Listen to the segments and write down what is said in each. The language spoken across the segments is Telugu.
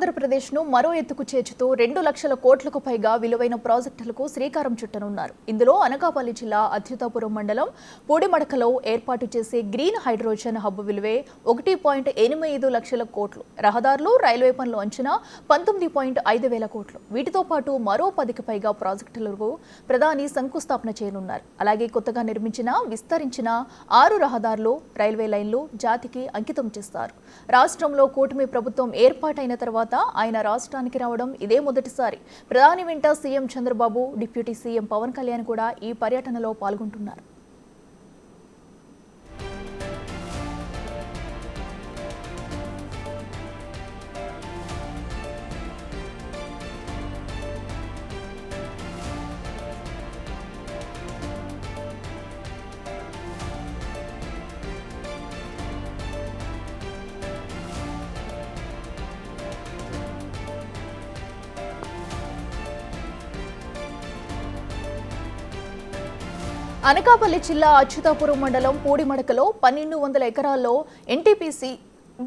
ఆంధ్రప్రదేశ్ను మరో ఎత్తుకు చేర్చుతూ 2 లక్షల కోట్లకు పైగా విలువైన ప్రాజెక్టులకు శ్రీకారం చుట్టనున్నారు. ఇందులో అనకాపల్లి జిల్లా అచ్యుతాపురం మండలం పూడిమడకలో ఏర్పాటు చేసే గ్రీన్ హైడ్రోజన్ హబ్ విలువే 1.85 లక్షల కోట్లు. రహదారులు, రైల్వే పనులు అంచనా 19.5 వేల కోట్లు. వీటితో పాటు మరో 10కి పైగా ప్రాజెక్టులకు ప్రధాని శంకుస్థాపన చేయనున్నారు. అలాగే కొత్తగా నిర్మించిన, విస్తరించిన 6 రహదారులు, రైల్వే లైన్లు జాతికి అంకితం చేస్తారు. రాష్ట్రంలో కూటమి ప్రభుత్వం ఏర్పాటైన తర్వాత ఆయన రాష్ట్రానికి రావడం ఇదే మొదటిసారి. ప్రధాని వెంట CM Chandrababu, deputy CM Pawan Kalyan కూడా ఈ పర్యటనలో పాల్గొంటున్నారు. అనకాపల్లి జిల్లా అచ్యుతాపురం మండలం పూడిమడకలో 1200 ఎకరాల్లో ఎన్టీపీసీ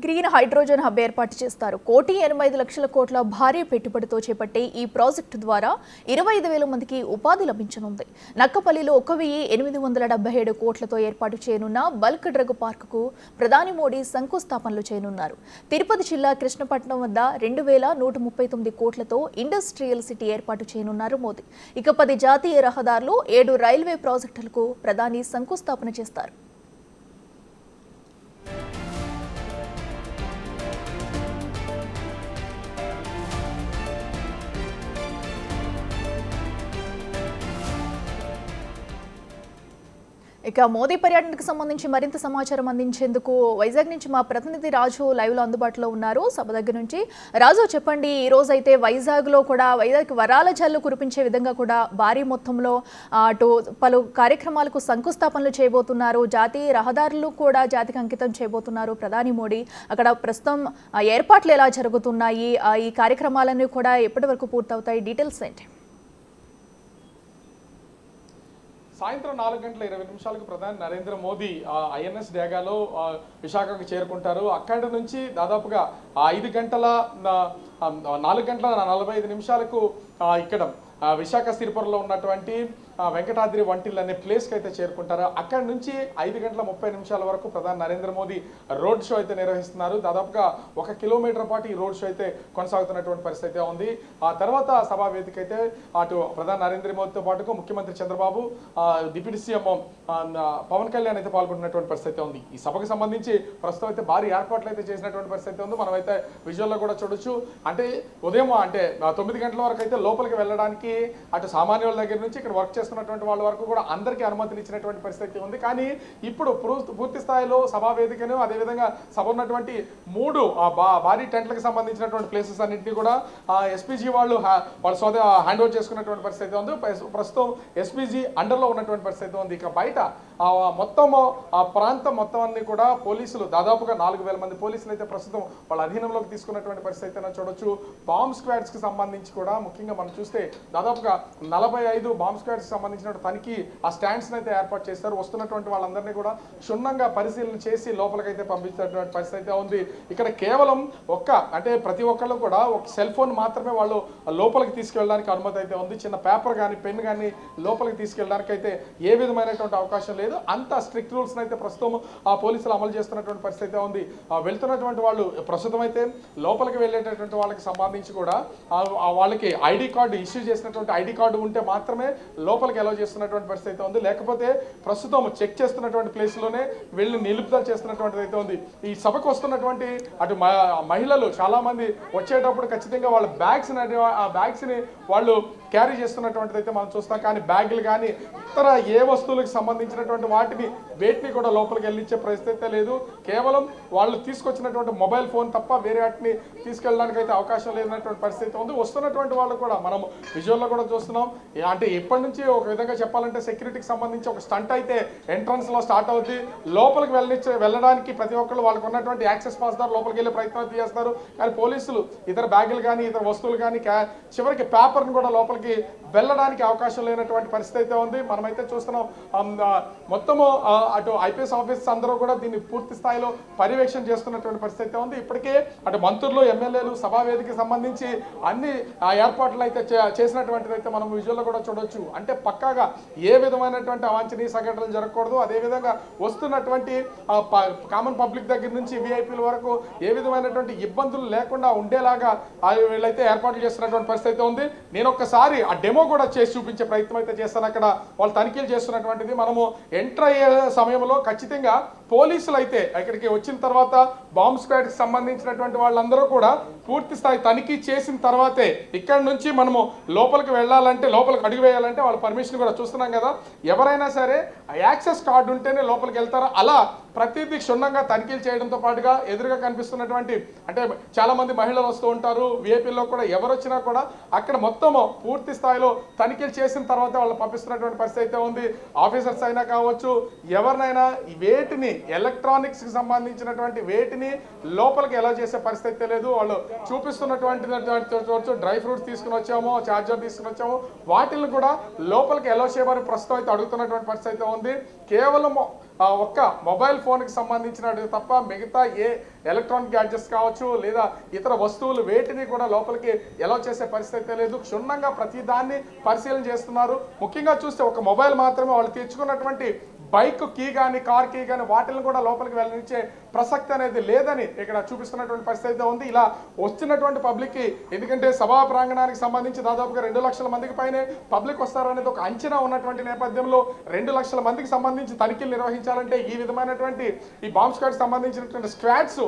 గ్రీన్ హైడ్రోజన్ హబ్ ఏర్పాటు చేస్తారు. 1.85 కోట్ల భారీ పెట్టుబడితో చేపట్టే ఈ ప్రాజెక్టు ద్వారా 25,000 మందికి ఉపాధి లభించనుంది. నక్కపల్లిలో 1,877 కోట్లతో ఏర్పాటు చేయనున్న బల్క్ డ్రగ్ పార్కుకు ప్రధాని మోడీ శంకుస్థాపనలు చేయనున్నారు. తిరుపతి జిల్లా కృష్ణపట్నం వద్ద 2,139 కోట్లతో ఇండస్ట్రియల్ సిటీ ఏర్పాటు చేయనున్నారు మోదీ. ఇక 10 జాతీయ రహదారులు, 7 రైల్వే ప్రాజెక్టులకు ప్రధాని శంకుస్థాపన చేస్తారు. ఇక మోదీ పర్యటనకు సంబంధించి మరింత సమాచారం అందించేందుకు వైజాగ్ నుంచి మా ప్రతినిధి రాజు లైవ్ లో అందుబాటులో ఉన్నారు. సభ దగ్గర నుంచి రాజు, చెప్పండి, ఈ రోజు అయితే వైజాగ్ వరాల జల్లు కురిపించే విధంగా కూడా భారీ మొత్తంలో అటు పలు కార్యక్రమాలకు శంకుస్థాపనలు చేయబోతున్నారు. జాతీయ రహదారులు కూడా జాతికి అంకితం చేయబోతున్నారు ప్రధాని మోడీ. అక్కడ ప్రస్తుతం ఏర్పాట్లు ఎలా జరుగుతున్నాయి, ఈ కార్యక్రమాలన్నీ కూడా ఎప్పటి వరకు పూర్తవుతాయి, డీటెయిల్స్ ఏంటి? సాయంత్రం 4:20 ప్రధాని నరేంద్ర మోదీ ఐఎన్ఎస్ డేగాలో విశాఖకు చేరుకుంటారు. అక్కడి నుంచి దాదాపుగా 4:45 ఇక్కడ విశాఖ సిరిపురంలో ఉన్నటువంటి వెంకటాద్రి వంటిల్ అనే ప్లేస్కి అయితే చేరుకుంటారు. అక్కడి నుంచి 5:30 వరకు ప్రధాని నరేంద్ర మోదీ రోడ్ షో అయితే నిర్వహిస్తున్నారు. దాదాపుగా 1 కిలోమీటర్ పాటు ఈ రోడ్ షో అయితే కొనసాగుతున్నటువంటి పరిస్థితి అయితే ఉంది. ఆ తర్వాత సభా వేదిక అయితే అటు ప్రధాని నరేంద్ర మోదీతో పాటుగా ముఖ్యమంత్రి చంద్రబాబు, డిప్యూటీ సీఎం పవన్ కళ్యాణ్ అయితే పాల్గొంటున్నటువంటి పరిస్థితి ఉంది. ఈ సభకు సంబంధించి ప్రస్తుతం అయితే భారీ ఏర్పాట్లు అయితే చేసినటువంటి పరిస్థితి ఉంది. మనం అయితే విజువల్లో కూడా చూడొచ్చు. అంటే ఉదయం 9 గంటల వరకు అయితే లోపలికి వెళ్ళడానికి అటు సామాన్యుల దగ్గర నుంచి ఇక్కడ వర్క్ చేస్తున్నటువంటి వాళ్ళ వరకు కూడా అందరికీ అనుమతులు ఇచ్చినటువంటి పరిస్థితి ఉంది. కానీ ఇప్పుడు పూర్తి స్థాయిలో సభా వేదికను, అదేవిధంగా సభ ఉన్నటువంటి 3 భారీ టెంట్లకు సంబంధించినటువంటి ప్లేసెస్ అన్నింటినీ కూడా ఎస్పీజీ వాళ్ళు హ్యాండ్ ఓవర్ చేసుకున్నటువంటి పరిస్థితి ఉంది. ప్రస్తుతం ఎస్పీజీ అండర్లో ఉన్నటువంటి పరిస్థితి ఉంది. ఇక బయట మొత్తం ఆ ప్రాంతం మొత్తం అన్ని కూడా పోలీసులు, దాదాపుగా 4,000 మంది పోలీసులు అయితే ప్రస్తుతం వాళ్ళ అధీనంలోకి తీసుకున్నటువంటి పరిస్థితి అయితే చూడొచ్చు. బాంబ్ స్క్వాడ్స్ కి సంబంధించి కూడా ముఖ్యంగా మనం చూస్తే దాదాపుగా 45 బాంబ్ స్క్వాడ్స్ సంబంధించిన తనిఖీ ఆ స్టాండ్స్ అయితే ఏర్పాటు చేస్తారు. వస్తున్నటువంటి వాళ్ళందరినీ కూడా క్షుణ్ణంగా పరిశీలన చేసి లోపలికైతే పంపించేటువంటి పరిస్థితి అయితే ఉంది. ఇక్కడ కేవలం ప్రతి ఒక్కళ్ళు కూడా ఒక సెల్ ఫోన్ మాత్రమే వాళ్ళు లోపలికి తీసుకెళ్ళడానికి అనుమతి అయితే ఉంది. చిన్న పేపర్ కానీ పెన్ కానీ లోపలికి తీసుకెళ్ళడానికి అయితే ఏ విధమైనటువంటి అవకాశం లేదు. అంత స్ట్రిక్ట్ రూల్స్ అయితే ప్రస్తుతం ఆ పోలీసులు అమలు చేస్తున్నటువంటి పరిస్థితి ఉంది. వెళ్తున్నటువంటి వాళ్ళు ప్రస్తుతం అయితే లోపలికి వెళ్ళేటటువంటి వాళ్ళకి సంబంధించి కూడా వాళ్ళకి ఐడి కార్డు ఇష్యూ చేసినటువంటి ఐడి కార్డు ఉంటే మాత్రమే లోపలికి అలౌ చేస్తున్నటువంటి పరిస్థితి ఉంది. లేకపోతే ప్రస్తుతం చెక్ చేస్తున్నటువంటి ప్లేస్లోనే వెళ్ళి నిలుపుదల చేస్తున్నటువంటిది అయితే ఉంది. ఈ సభకు వస్తున్నటువంటి అటు మహిళలు చాలా మంది వచ్చేటప్పుడు ఖచ్చితంగా వాళ్ళ బ్యాగ్స్ని వాళ్ళు క్యారీ చేస్తున్నటువంటిది అయితే మనం చూస్తాం. కానీ బ్యాగులు కానీ ఇతర ఏ వస్తువులకు సంబంధించినటువంటి వేటిని కూడా లోపలికి వెళ్ళించే పరిస్థితి లేదు. కేవలం వాళ్ళు తీసుకొచ్చినటువంటి మొబైల్ ఫోన్ తప్ప వేరే వాటిని తీసుకెళ్ళడానికి అయితే అవకాశం లేనటువంటి పరిస్థితి ఉంది. వస్తున్నటువంటి వాళ్ళు కూడా మనం విజువల్లో కూడా చూస్తున్నాం. అంటే ఇప్పటి నుంచి ఒక విధంగా చెప్పాలంటే సెక్యూరిటీకి సంబంధించి ఒక స్టంట్ అయితే ఎంట్రన్స్ లో స్టార్ట్ అవుతుంది. లోపలికి వెళ్ళడానికి ప్రతి ఒక్కళ్ళు వాళ్ళకు ఉన్నటువంటి యాక్సెస్ పాస్ ద్వారా లోపలికి వెళ్ళే ప్రయత్నం చేస్తారు. కానీ పోలీసులు ఇతర బ్యాగులు కానీ ఇతర వస్తువులు కానీ చివరికి పేపర్ని కూడా లోపలికి లోపలికి వెళ్ళడానికి అవకాశం లేనటువంటి పరిస్థితి అయితే ఉంది. మనమైతే చూస్తున్నాం మొత్తము అటు ఐపీఎస్ ఆఫీసర్స్ అందరూ కూడా దీన్ని పూర్తి స్థాయిలో పర్యవేక్షణ చేస్తున్నటువంటి పరిస్థితి అయితే ఉంది. ఇప్పటికే అటు మంత్రులు, ఎమ్మెల్యేలు, సభావేదికకి సంబంధించి అన్ని ఏర్పాట్లు అయితే చేసినటువంటిది అయితే మనం విజువల్లో కూడా చూడొచ్చు. అంటే పక్కాగా ఏ విధమైనటువంటి అవాంఛనీయ సంఘటనలు జరగకూడదు, అదేవిధంగా వస్తున్నటువంటి కామన్ పబ్లిక్ దగ్గర నుంచి విఐపీల వరకు ఏ విధమైనటువంటి ఇబ్బందులు లేకుండా ఉండేలాగా వీళ్ళైతే ఏర్పాట్లు చేస్తున్నటువంటి పరిస్థితి అయితే ఉంది. నేను ఒక్కసారి ఆ డెమో కూడా చేసి చూపించే ప్రయత్నం అయితే చేస్తాను. అక్కడ వాళ్ళు తనిఖీలు చేస్తున్నటువంటిది మనము ఎంటర్ అయ్యే సమయంలో ఖచ్చితంగా పోలీసులు అయితే ఇక్కడికి వచ్చిన తర్వాత బాంబ్ స్క్వాడ్కి సంబంధించినటువంటి వాళ్ళందరూ కూడా పూర్తి స్థాయి తనిఖీ చేసిన తర్వాతే ఇక్కడ నుంచి మనము లోపలికి వెళ్ళాలంటే, లోపలికి అడుగు వేయాలంటే వాళ్ళ పర్మిషన్ కూడా చూస్తున్నాం కదా. ఎవరైనా సరే యాక్సెస్ కార్డు ఉంటేనే లోపలికి వెళ్తారు. అలా ప్రతిదీ క్షుణ్ణంగా తనిఖీలు చేయడంతో పాటుగా ఎదురుగా కనిపిస్తున్నటువంటి అంటే చాలా మంది మహిళలు వస్తూ ఉంటారు, విఐపీలో కూడా ఎవరు వచ్చినా కూడా అక్కడ మొత్తం పూర్తి స్థాయిలో తనిఖీలు చేసిన తర్వాత వాళ్ళు పంపిస్తున్నటువంటి పరిస్థితి అయితే ఉంది. ఆఫీసర్స్ అయినా కావచ్చు, ఎవరినైనా వేటిని ఎలక్ట్రానిక్స్కి సంబంధించినటువంటి వేటిని లోపలికి ఎలా చేసే పరిస్థితి లేదు. వాళ్ళు చూపిస్తున్నటువంటి డ్రై ఫ్రూట్స్ తీసుకుని వచ్చామో, చార్జర్ తీసుకుని వచ్చామో వాటిని కూడా లోపలికి ఎలా చేయమని ప్రస్తుతం అయితే అడుగుతున్నటువంటి పరిస్థితి అయితే ఉంది. కేవలం ఒక్క మొబైల్ ఫోన్కి సంబంధించినట్టు తప్ప మిగతా ఏ ఎలక్ట్రానిక్ గ్యాడ్జెట్స్ కావచ్చు లేదా ఇతర వస్తువులు వేటిని కూడా లోపలికి ఎలా చేసే పరిస్థితి లేదు. క్షుణ్ణంగా ప్రతి దాన్ని పరిశీలన చేస్తున్నారు. ముఖ్యంగా చూస్తే ఒక మొబైల్ మాత్రమే వాళ్ళు తెచ్చుకున్నటువంటి బైక్ కీ కానీ, కార్ కీ కానీ వాటిని కూడా లోపలికి వెళ్ళనిచ్చే ప్రసక్తి అనేది లేదని ఇక్కడ చూపిస్తున్నటువంటి పరిస్థితి అయితే ఉంది. ఇలా వచ్చినటువంటి పబ్లిక్కి, ఎందుకంటే సభా ప్రాంగణానికి సంబంధించి దాదాపుగా 2 లక్షల మందికి పైనే పబ్లిక్ వస్తారనేది ఒక అంచనా ఉన్నటువంటి నేపథ్యంలో 2 లక్షల మందికి సంబంధించి తనిఖీలు నిర్వహించాలంటే ఈ విధమైనటువంటి ఈ బాంబ్ స్క్వాడ్కి సంబంధించినటువంటి స్క్వాడ్స్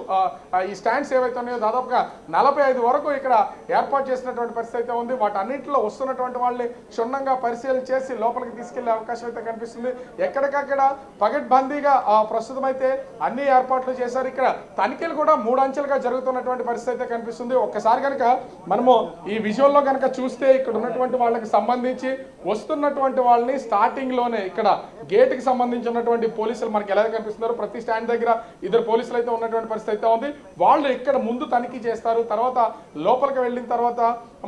ఈ స్టాండ్స్ ఏవైతే ఉన్నాయో దాదాపుగా 45 వరకు ఇక్కడ ఏర్పాటు చేసినటువంటి పరిస్థితి అయితే ఉంది. వాటన్నింటిలో వస్తున్నటువంటి వాళ్ళని క్షుణ్ణంగా పరిశీలన చేసి లోపలికి తీసుకెళ్లే అవకాశం అయితే కనిపిస్తుంది. ఎక్కడికక్కడ పగడ్బందీగా ప్రస్తుతం అయితే అన్ని ఏర్పాట్లు చేశారు. ఇక్కడ తనిఖీలు కూడా 3 అంచెలుగా జరుగుతున్నటువంటి పరిస్థితి అయితే కనిపిస్తుంది. ఒక్కసారి కనుక మనము ఈ విజువల్లో కనుక చూస్తే ఇక్కడ ఉన్నటువంటి వాళ్ళకి సంబంధించి వస్తున్నటువంటి వాళ్ళని స్టార్టింగ్ లోనే ఇక్కడ గేట్ కి సంబంధించినటువంటి పోలీసులు మనకి ఎలా కనిపిస్తున్నారు, ప్రతి స్టాండ్ దగ్గర 2 పోలీసులు అయితే ఉన్నటువంటి పరిస్థితి అయితే ఉంది. వాళ్ళు ఇక్కడ ముందు తనిఖీ చేస్తారు. తర్వాత లోపలికి వెళ్ళిన తర్వాత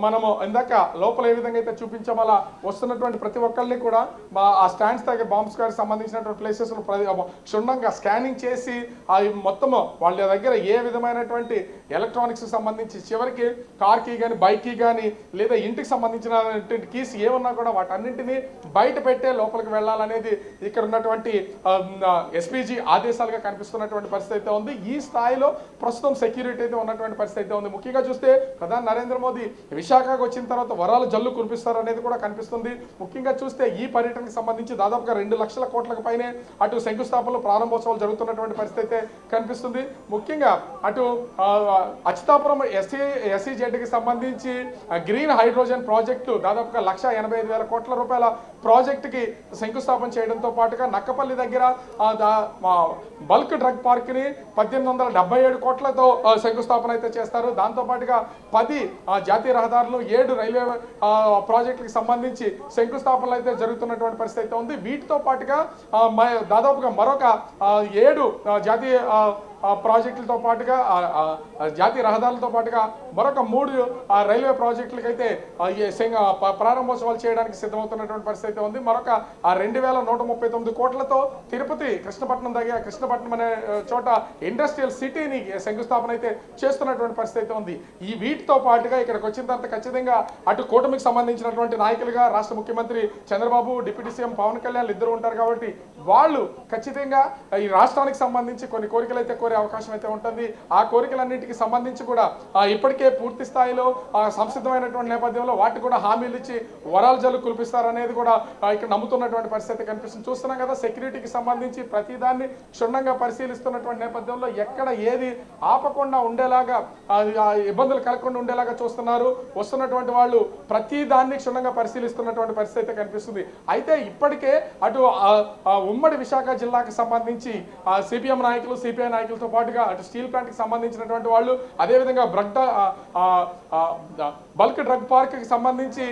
మనము ఇందాక లోపల ఏ విధంగా అయితే చూపించామో అలా వస్తున్నటువంటి ప్రతి ఒక్కరిని కూడా ఆ స్టాండ్స్ దగ్గర బాంబ్ స్క్వాడ్ సంబంధించినటువంటి ప్లేసెస్ క్షుణ్ణంగా స్కానింగ్ చేసి అవి మొత్తము వాళ్ళ దగ్గర ఏ విధమైనటువంటి ఎలక్ట్రానిక్స్ సంబంధించి చివరికి కార్ కీ కానీ, బైక్ కీ కానీ లేదా ఇంటికి సంబంధించినటువంటి కీస్ ఏమన్నా కూడా వాటన్నింటినీ బయట పెట్టే లోపలికి వెళ్ళాలనేది ఇక్కడ ఉన్నటువంటి ఎస్పీజీ ఆదేశాలుగా కనిపిస్తున్నటువంటి పరిస్థితి అయితే ఉంది. ఈ స్థాయిలో ప్రస్తుతం సెక్యూరిటీ అయితే ఉన్నటువంటి పరిస్థితి అయితే ఉంది. ముఖ్యంగా చూస్తే ప్రధాని నరేంద్ర మోదీ విశాఖకు వచ్చిన తర్వాత వరాలు జల్లు కురిపిస్తారు అనేది కూడా కనిపిస్తుంది. ముఖ్యంగా చూస్తే ఈ పర్యటనకు సంబంధించి దాదాపుగా 2 లక్షల కోట్లకు పైనే అటు శంకుస్థాపనలు, ప్రారంభోత్సవాలు జరుగుతున్నటువంటి పరిస్థితి అయితే కనిపిస్తుంది. ముఖ్యంగా అటు అచ్యుతాపురం ఎస్సీజెడ్కి సంబంధించి గ్రీన్ హైడ్రోజన్ ప్రాజెక్టు దాదాపుగా 1,85,000 కోట్ల రూపాయల ప్రాజెక్టుకి శంకుస్థాపన చేయడంతో పాటుగా నక్కపల్లి దగ్గర బల్క్ డ్రగ్ పార్క్ని 1,877 కోట్లతో శంకుస్థాపన అయితే చేస్తారు. దాంతోపాటుగా 10 జాతీయ రహదారులు, 7 రైల్వే ప్రాజెక్టులకు సంబంధించి శంకుస్థాపనలు అయితే జరుగుతున్నటువంటి పరిస్థితి అయితే ఉంది. వీటితో పాటుగా దాదాపుగా మరొక 7 జాతీయ ప్రాజెక్టులతో పాటుగా జాతీయ రహదారులతో పాటుగా మరొక 3 రైల్వే ప్రాజెక్టులకైతే ప్రారంభోత్సవాలు చేయడానికి సిద్ధమవుతున్నటువంటి పరిస్థితి అయితే ఉంది. మరొక 2,139 కోట్లతో తిరుపతి కృష్ణపట్నం దగ్గర కృష్ణపట్నం అనే చోట ఇండస్ట్రియల్ సిటీని శంకుస్థాపన అయితే చేస్తున్నటువంటి పరిస్థితి అయితే ఉంది. ఈ వీటితో పాటుగా ఇక్కడికి వచ్చిన తర్వాత ఖచ్చితంగా అటు కూటమికి సంబంధించినటువంటి నాయకులుగా రాష్ట్ర ముఖ్యమంత్రి చంద్రబాబు, డిప్యూటీ సీఎం పవన్ కళ్యాణ్ ఇద్దరు ఉంటారు కాబట్టి వాళ్ళు ఖచ్చితంగా ఈ రాష్ట్రానికి సంబంధించి కొన్ని కోరికలు అయితే కోరే అవకాశం అయితే ఉంటుంది. ఆ కోరికలన్నింటికి సంబంధించి కూడా ఇప్పటికే పూర్తి స్థాయిలో సంసిద్ధమైనటువంటి నేపథ్యంలో వాటి కూడా హామీలు ఇచ్చి వరాలు జల్లు కురిపిస్తారనేది కూడా ఇక్కడ నమ్ముతున్నటువంటి పరిస్థితి కనిపిస్తుంది. చూస్తున్నాం కదా, సెక్యూరిటీకి సంబంధించి ప్రతిదాన్ని క్షుణ్ణంగా పరిశీలిస్తున్నటువంటి నేపథ్యంలో ఎక్కడ ఏది ఆపకుండా ఉండేలాగా, ఇబ్బందులు కలగకుండా ఉండేలాగా చూస్తున్నారు. వస్తున్నటువంటి వాళ్ళు ప్రతి దాన్ని క్షుణ్ణంగా పరిశీలిస్తున్నటువంటి పరిస్థితి అయితే కనిపిస్తుంది. అయితే ఇప్పటికే అటు ఉమ్మడి విశాఖ జిల్లాకు సంబంధించి సిపిఎం నాయకులు, సిపిఐ నాయకులు ప్రతినిధులతో పాటుగా అటు స్టీల్ ప్లాంట్ కి సంబంధించినటువంటి వాళ్ళు, అదేవిధంగా బల్క్ డ్రగ్ పార్క్ కి సంబంధించి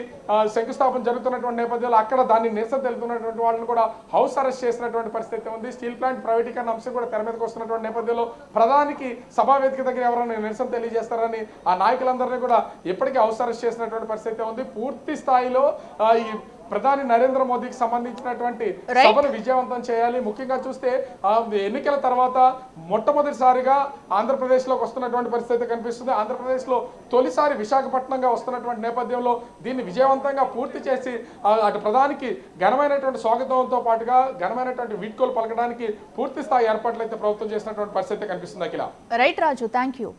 శంకుస్థాపన జరుగుతున్నటువంటి నేపథ్యంలో అక్కడ దాన్ని నిరసన తెలుపుతున్నటువంటి వాళ్ళని కూడా హౌస్ అరెస్ట్ చేసినటువంటి పరిస్థితి ఉంది. స్టీల్ ప్లాంట్ ప్రైవేటీకరణ అంశం కూడా తెర మీదకి వస్తున్నటువంటి నేపథ్యంలో ప్రధానికి సభా వేదిక దగ్గర ఎవరైనా నిరసన తెలియజేస్తారని ఆ నాయకులందరినీ కూడా ఇప్పటికీ హౌస్ అరెస్ట్ చేసినటువంటి పరిస్థితి ఉంది. పూర్తి స్థాయిలో ఈ ప్రధాని నరేంద్ర మోదీకి సంబంధించినటువంటి సభను విజయవంతం చేయాలి. ముఖ్యంగా చూస్తే ఎన్నికల తర్వాత మొట్టమొదటిసారిగా ఆంధ్రప్రదేశ్లోకి వస్తున్నటువంటి పరిస్థితి కనిపిస్తుంది. ఆంధ్రప్రదేశ్లో తొలిసారి విశాఖపట్నంగా వస్తున్నటువంటి నేపథ్యంలో దీన్ని విజయవంతంగా పూర్తి చేసి అటు ప్రధానికి ఘనమైనటువంటి స్వాగతంతో పాటుగా ఘనమైనటువంటి వీడ్కోలు పలకడానికి పూర్తి స్థాయి ఏర్పాట్లు అయితే ప్రభుత్వం చేసినటువంటి పరిస్థితి కనిపిస్తుంది. Akhila. Right Raju, thank you.